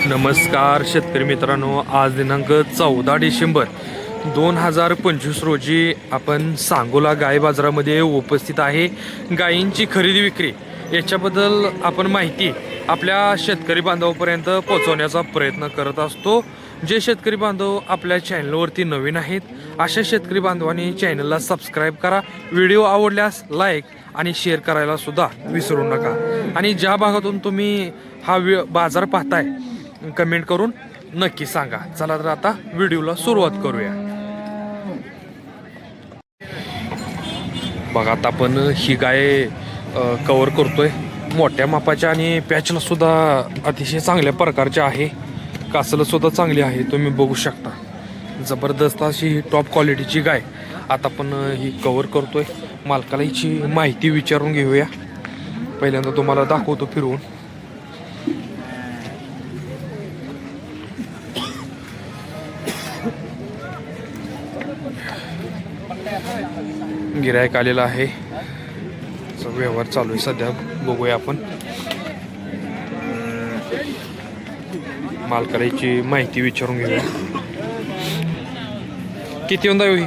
नमस्कार शेतकरी मित्रांनो, आज दिनांक 14 डिसेंबर 2025 रोजी आपण सांगोला गाय बाजारामध्ये उपस्थित आहे. गायींची खरेदी विक्री याच्याबद्दल आपण माहिती आपल्या शेतकरी बांधवांपर्यंत पोहोचवण्याचा प्रयत्न करत असतो. जे शेतकरी बांधव आपल्या चॅनलवरती नवीन आहेत अशा शेतकरी बांधवांनी चॅनलला सबस्क्राईब करा. व्हिडिओ आवडल्यास लाईक आणि शेअर करायला सुद्धा विसरू नका. आणि ज्या भागातून तुम्ही हा बाजार पाहताय कमेंट करून नक्की सांगा. चला तर आता व्हिडिओला सुरुवात करूया. बघा आता आपण ही गाय कव्हर करतोय. मोठ्या मापाच्या आणि पॅचला सुद्धा अतिशय चांगल्या प्रकारच्या आहे. कासलं सुद्धा चांगली आहे, तुम्ही बघू शकता. जबरदस्त अशी टॉप क्वालिटीची गाय आता आपण ही कव्हर करतोय. मालकाला हिची माहिती विचारून घेऊया. पहिल्यांदा तुम्हाला दाखवतो फिरवून. गिरायक आलेला आहे, व्यवहार चालू आहे सध्या. बघूया आपण मालकाला याची माहिती विचारून घेऊया. किती यंदा ही?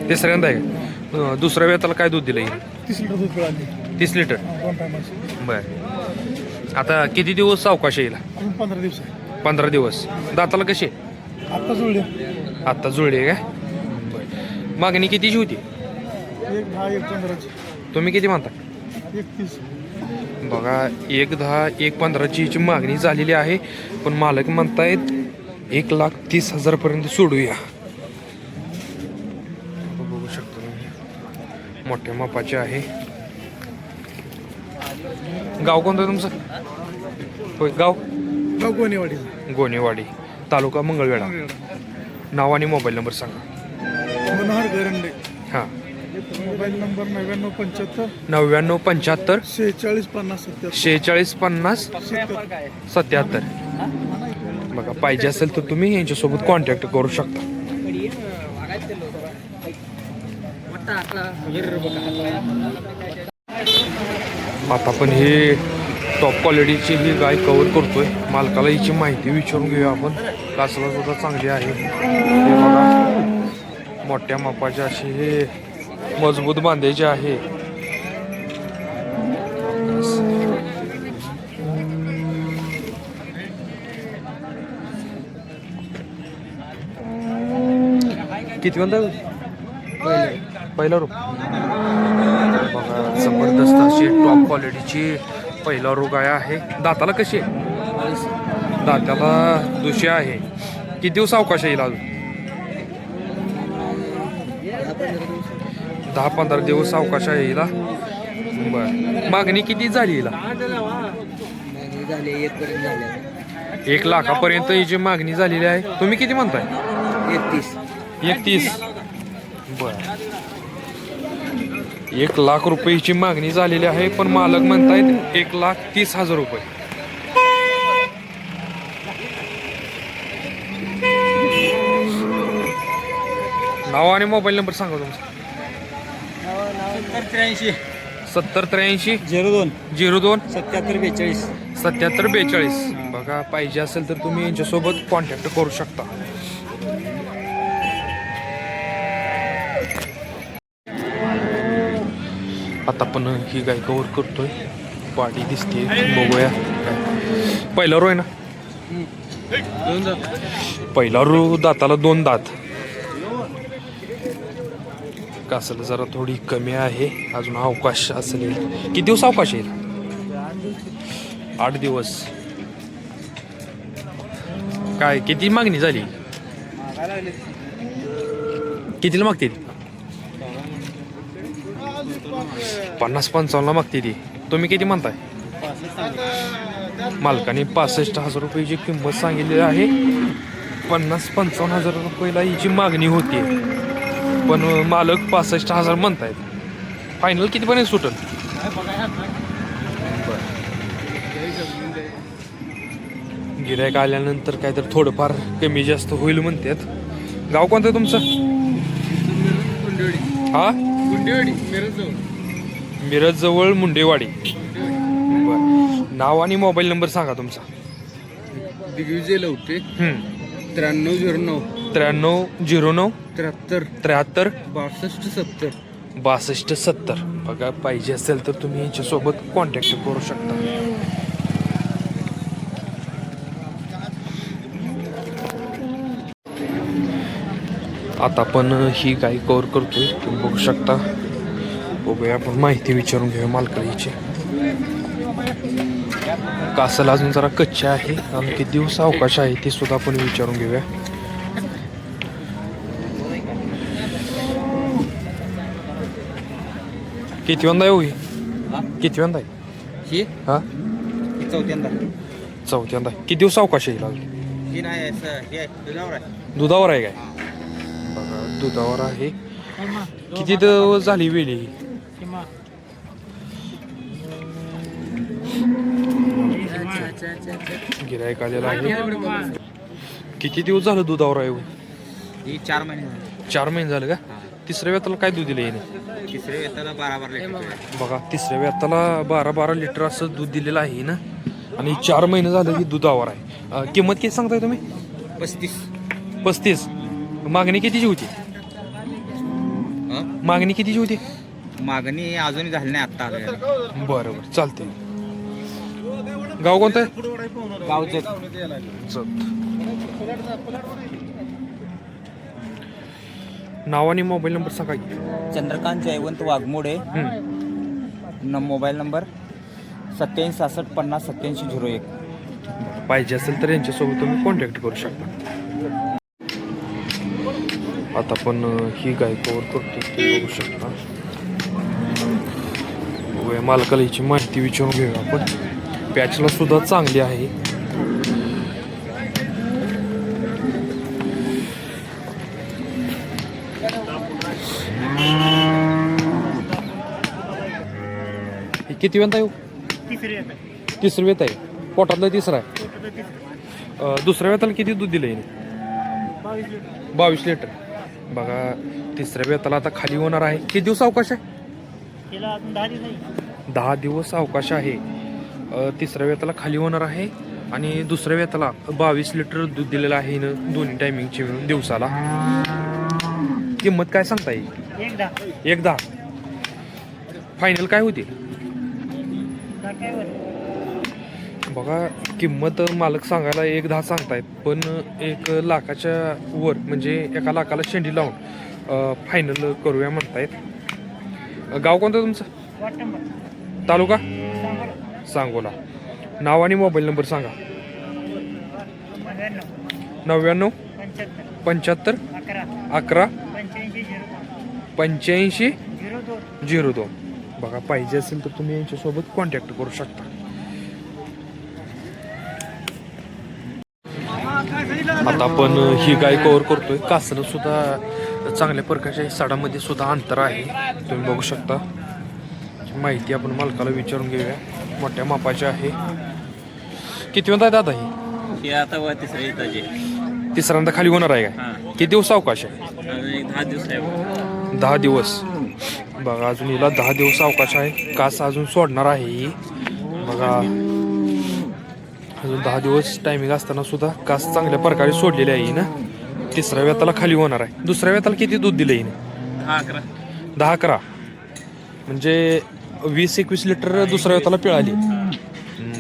तिसऱ्यांदा आहे. दुसऱ्या वेताला काय दूध दिलं? 30 लिटर. बर, आता किती दिवस सावकाश येईल? 15 दिवस. दाताला कशी? आत्ता जुळली काय? मागणी कितीची होती? 1,10,1,15. तुम्ही किती म्हणता? 1,30. बघा 1,10,000 1,15,000ची मागणी झालेली आहे, पण मालक म्हणतायत 1,30,000 पर्यंत सोडूया. बघू शकतो तुम्ही, मोठ्या मापाचे आहे. गाव कोणतं तुमचं? होय, गाव गोनेवाडी. गोनेवाडी, तालुका मंगळवेढा. नाव आणि मोबाईल नंबर सांगा. मनोहर गरंडे. हां, मोबाईल नंबर 9975 9975 46 50 77. बघा पाहिजे असेल तर तुम्ही यांच्यासोबत कॉन्टॅक्ट करू शकता. आता आपण हे टॉप क्वालिटीची ही गाय कव्हर करतोय. मालकाला हिची माहिती विचारून घेऊया आपण. कासला सुद्धा चांगली आहे. हे बघा मोठ्या मापाचे असे हे मजबूत बांधायचे आहे. किती म्हणता? पहिला रूप. बघा जबरदस्त अशी टॉप क्वालिटीची पहिला रूप गाय आहे. दाताला कशी आहे? दाताला दुशी आहे. किती दिवस अवकाश येईल अजून? 10-15 दिवस अवकाश आहे हिला. बर, मागणी किती झाली हिला? 1 लाखापर्यंत हिची मागणी झालेली आहे. तुम्ही किती म्हणताय? 31. बर, 1 लाख रुपयाची मागणी झालेली आहे, पण मालक म्हणतायत 1,30,000 रुपये. नाव आणि मोबाईल नंबर सांगा तुमचा. 7083 02 77 42. बघा पाहिजे असेल तर तुम्ही यांच्यासोबत कॉन्टॅक्ट करू शकता. आता आपण ही गाय कव्हर करतोय. पाडी दिसते, बघूया. पहिला रो आहे ना? पहिला रो. दाताला 2 दात. कासला जरा थोडी कमी आहे, अजून अवकाश असेल. किती दिवस अवकाश येईल? 8 दिवस. काय किती मागणी झाली? कितीला मागते? 50-55 मागते ती. तुम्ही किती म्हणताय? मालकाने 65,000 रुपयाची किंमत सांगितलेली आहे. 50-55,000 रुपयाला हिची मागणी होती, पण मालक 65,000 म्हणतायत. फायनल कितीपर्यंत सुटेल? गिरायक आल्यानंतर काय तर थोडंफार कमी जास्त होईल म्हणतात. गाव कोणतं आहे तुमचं? हा, मिरज जवळ मुंडेवाडी. बरं, नाव आणि मोबाईल नंबर सांगा तुमचा. दिग्विजय लवटे हं. 9309 9309 73 73 62 70. 62 70. बघा पाहिजे असेल तर तुम्ही यांच्यासोबत कॉन्टॅक्ट करू शकता. आता आपण ही गाय कव्हर करतोय तुम्ही बघू शकता. बघूया आपण माहिती विचारून घेऊया मालकाला हिची. कासल अजून जरा कच्चे आहे आणि किती दिवस अवकाश आहे ते सुद्धा आपण विचारून घेऊया. किती वंदा येऊ किती वंदा आहे ही हा चौथ्यांदा चौथ्यांदा किती दिवस अवकाश येईल अजून? ही नाही हे दुधावर आहे. दुधावर आहे काय बघा दुधावर आहे. किती दिवस झाली वेळी ही? गिरायक आलेला आहे. किती दिवस झालं दुधावर आहे? ही 4 महिने झाले. 4 महिने झालं का? तिसऱ्या वेताला काय दूध दिलं येणे? तिसऱ्या वेताला 12 लिटर. बघा तिसऱ्या वेताला 12 लिटर असं दूध दिलेलं आहे ना. आणि 4 महिने झालं की दुधावर आहे. किंमत किती सांगताय तुम्ही? 35. मागणी कितीची होती? मागणी कितीची होती? मागणी अजून झाली नाही, आत्ता आलं. बरोबर चालते. गाव कोणतं आहे? गावचं नाव आणि मोबाईल नंबर सांगा की. चंद्रकांत जयवंत वाघमोडे. Mobile number 8766508701. पाहिजे असेल तर यांच्यासोबत तुम्ही कॉन्टॅक्ट करू शकता. आता आपण ही गाय कव्हर करतो ते बघू शकता. बघूया मालकाला हिची माहिती विचारून घेऊया आपण. पॅचला सुद्धा चांगली आहे. ही किती वेळा येऊ? तिसरी वेत आहे. पोटातला तिसरा आहे. दुसऱ्या वेताला किती दूध दिलं येणे? 22 लिटर. बघा तिसऱ्या वेताला आता खाली होणार आहे. किती दिवस अवकाश आहे? 10 दिवस अवकाश आहे. तिसऱ्या वेताला खाली होणार आहे आणि दुसऱ्या वेताला 22 लिटर दूध दिलेलं आहे ना दोन्ही टायमिंगची मिळून दिवसाला. किंमत काय सांगता येईल? 1.10. फायनल काय होती? बघा किंमत मालक सांगायला 1.10 सांगतायत, पण 1 लाखाच्या वर म्हणजे 1 लाखाला शेंडी लावून फायनल करूया म्हणतायत. गाव कोणतं तुमचं? तालुका सांगोला. नाव आणि मोबाईल नंबर सांगा. 99 75 11 85 02. बघा पाहिजे असेल तर तुम्ही यांच्यासोबत कॉन्टॅक्ट करू शकता. आता आपण ही गाय कव्हर करतोय. कासनं सुद्धा चांगल्या प्रकारच्या सडामध्ये सुद्धा अंतर आहे तुम्ही बघू शकता. माहिती आपण मालकाला विचारून घेऊया. मोठ्या मापाची आहे. किती वेळा दादा ही? आता तिसऱ्यांदा खाली होणार आहे काय? किती दिवस अवकाश आहे? 10 दिवस आहे. 10 दिवस. बघा अजून हिला 10 दिवस अवकाश आहे. कास अजून सोडणार आहे ही. बघा अजून 10 दिवस टायमिंग असताना सुद्धा कास चांगल्या प्रकारे सोडलेली आहे ना. तिसऱ्या वेताला खाली होणार आहे. दुसऱ्या वेताला किती दूध दिलं येईन? 10-11 म्हणजे 20-21 लिटर दुसऱ्या वेताला पिळाली.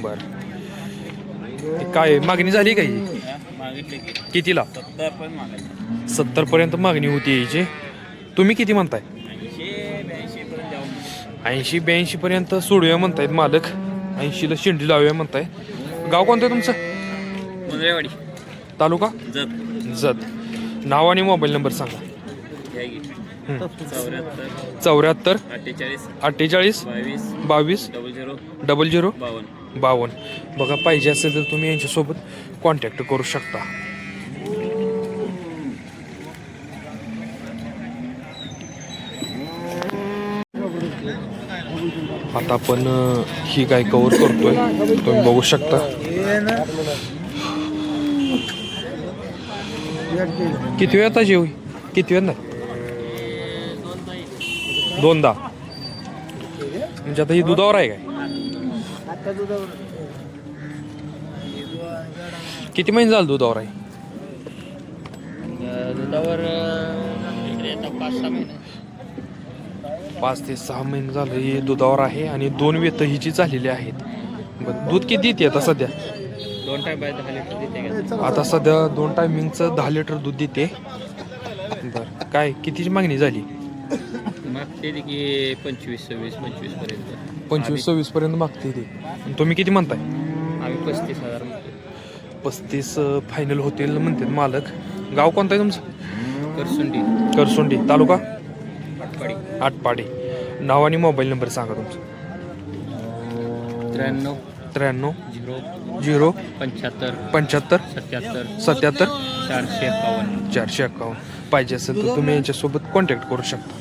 बरं काय मागणी झाली का ही? कितीला? 70 पर्यंत मागणी होती याची. तुम्ही किती म्हणताय? 80-82 पर्यंत सोडूया म्हणतायत मालक. 80ला शेंडी लावूया म्हणताय. गाव कोणतं तुमचं? मुंद्रेवाडी. तालुका जत. नाव आणि मोबाईल नंबर सांगा. 74 48 22 00 52. बघा पाहिजे असेल तर तुम्ही यांच्यासोबत कॉन्टॅक्ट करू शकता. आता आपण ही गाय कव्हर करतोय तुम्ही बघू शकता. किती वेळ आता जेव? किती वेळ नाही? 2दा. म्हणजे आता ही दुधावर आहे काय? किती महिने झालं दुधावर आहे? दुधावर 5-6 महिने. 5 ते 6 महिने झालं हे दुधावर आहे आणि 2 वेत हिची झालेली आहेत. बरं दूध किती देते आता सध्या? 2 टाइम 10 लिटर देते. आता सध्या 2 टायमिंगचं 10 लिटर दूध देते. बरं काय कितीची मागणी झाली? मागते ती की 25-26 पर्यंत. 25-26 पर्यंत मागते ते. आणि तुम्ही किती म्हणताय? आम्ही 35,000 म्हणतो. 35 फायनल होतील म्हणतात मालक. गाव कोणतं आहे तुमचं? करसुंडी, करसोंडी, तालुका आटपाडी. आटपाडी. नाव आणि मोबाईल नंबर सांगा तुमचा. 93 93 0 0 75 75 77 77 451. 451. पाहिजे असेल तर तुम्ही यांच्यासोबत कॉन्टॅक्ट करू शकता.